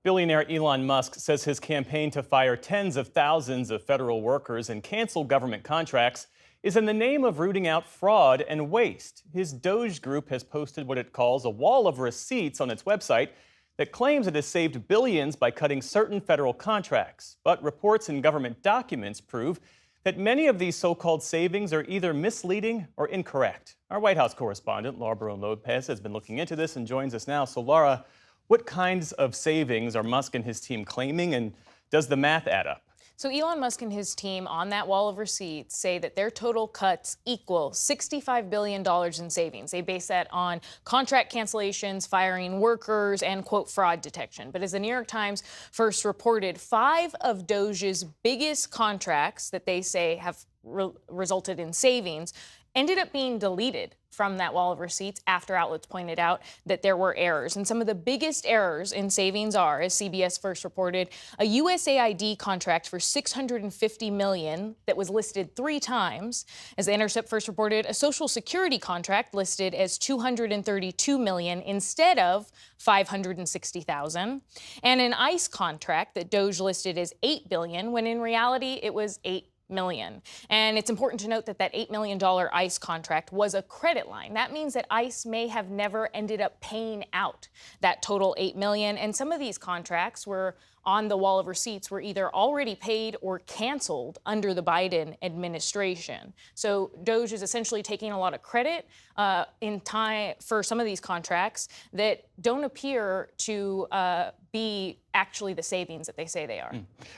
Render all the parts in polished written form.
Billionaire Elon Musk says his campaign to fire tens of thousands of federal workers and cancel government contracts is in the name of rooting out fraud and waste. His Doge group has posted what it calls a wall of receipts on its website that claims it has saved billions by cutting certain federal contracts. But reports and government documents prove that many of these so-called savings are either misleading or incorrect. Our White House correspondent, Laura Barone-Lopez, has been looking into this and joins us now. So, Laura, what kinds of savings are Musk and his team claiming, and does the math add up? So Elon Musk and his team on that wall of receipts say that their total cuts equal $65 billion in savings. They base that on contract cancellations, firing workers, and, quote, fraud detection. But as the New York Times first reported, 5 of Doge's biggest contracts that they say have resulted in savings ended up being deleted from that wall of receipts after outlets pointed out that there were errors. And some of the biggest errors in savings are, as CBS first reported, a USAID contract for $650 million that was listed 3 times. As The Intercept first reported, a Social Security contract listed as $232 million instead of $560,000. And an ICE contract that Doge listed as $8 billion, when in reality it was $8 million. And it's important to note that that $8 million ICE contract was a credit line. That means that ICE may have never ended up paying out that total $8 million. And some of these contracts were on the wall of receipts were either already paid or canceled under the Biden administration. So Doge is essentially taking a lot of credit in time for some of these contracts that don't appear to be actually the savings that they say they are.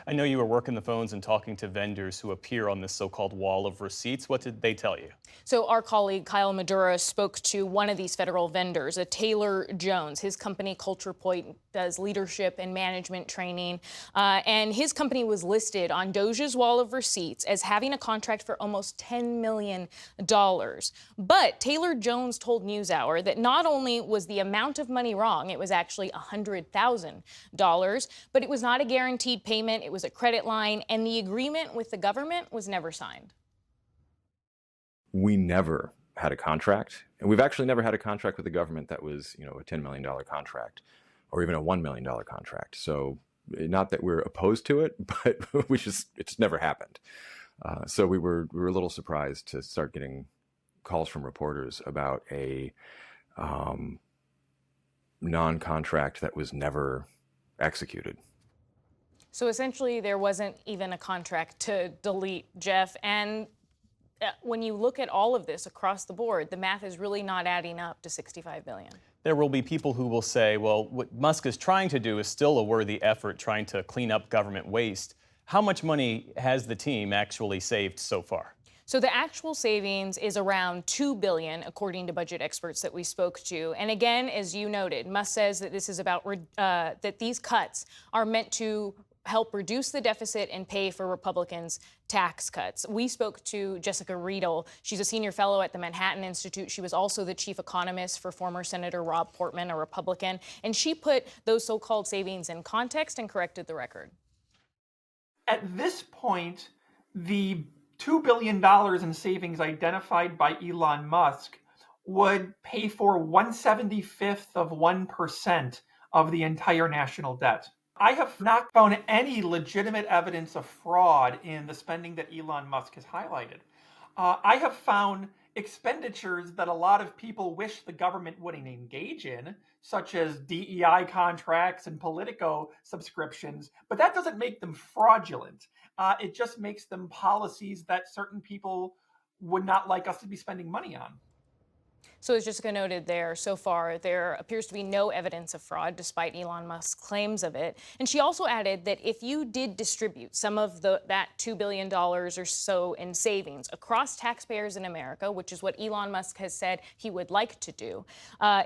I know you were working the phones and talking to vendors who appear on this so-called wall of receipts. What did they tell you? So our colleague Kyle Madura spoke to one of these federal vendors, a Taylor Jones. His company, Culture Point, does leadership and management training. And his company was listed on Doge's wall of receipts as having a contract for almost $10 million. But Taylor Jones told NewsHour that not only was the amount of money wrong, it was actually $100,000, but it was not a guaranteed payment. It was a credit line, and the agreement with the government was never signed. We never had a contract, and we've actually never had a contract with the government that was, a $10 million contract or even a $1 million contract. So not that we're opposed to it, but it's never happened. So we were a little surprised to start getting calls from reporters about a non-contract that was never executed. So essentially, there wasn't even a contract to delete, Jeff. And when you look at all of this across the board, the math is really not adding up to $65 billion. There will be people who will say, well, what Musk is trying to do is still a worthy effort, trying to clean up government waste. How much money has the team actually saved so far? So the actual savings is around $2 billion, according to budget experts that we spoke to. And again, as you noted, Musk says that this is about that these cuts are meant to help reduce the deficit and pay for Republicans' tax cuts. We spoke to Jessica Riedel. She's a senior fellow at the Manhattan Institute. She was also the chief economist for former Senator Rob Portman, a Republican. And she put those so-called savings in context and corrected the record. At this point, the $2 billion in savings identified by Elon Musk would pay for 1/75th of 1% of the entire national debt. I have not found any legitimate evidence of fraud in the spending that Elon Musk has highlighted. I have found expenditures that a lot of people wish the government wouldn't engage in, such as DEI contracts and Politico subscriptions, but that doesn't make them fraudulent. It just makes them policies that certain people would not like us to be spending money on. So as Jessica noted there, so far, there appears to be no evidence of fraud, despite Elon Musk's claims of it. And she also added that if you did distribute some of that $2 billion or so in savings across taxpayers in America, which is what Elon Musk has said he would like to do,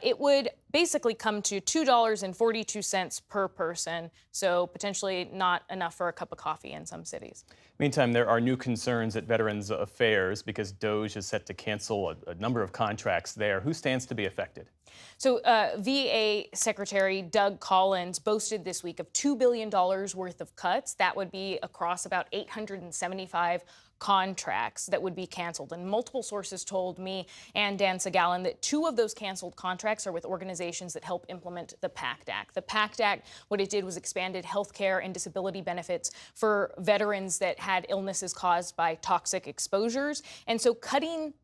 it would basically come to $2.42 per person, so potentially not enough for a cup of coffee in some cities. Meantime, there are new concerns at Veterans Affairs because Doge is set to cancel a number of contracts there. Who stands to be affected? So VA Secretary Doug Collins boasted this week of $2 billion worth of cuts. That would be across about 875 contracts that would be canceled. And multiple sources told me and Dan Segalin that 2 of those canceled contracts are with organizations that help implement the PACT Act. The PACT Act, what it did was expanded health care and disability benefits for veterans that had illnesses caused by toxic exposures. And so cutting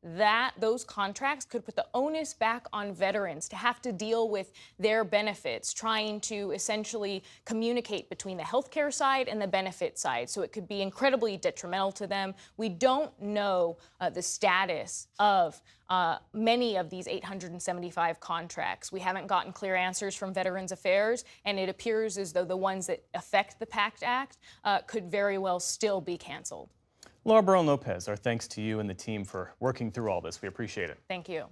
those contracts could put the onus back on veterans to have to deal with their benefits, trying to essentially communicate between the healthcare side and the benefit side. So it could be incredibly detrimental to them. We don't know the status of many of these 875 contracts. We haven't gotten clear answers from Veterans Affairs, and it appears as though the ones that affect the PACT Act could very well still be canceled. Laura Barone Lopez, our thanks to you and the team for working through all this. We appreciate it. Thank you.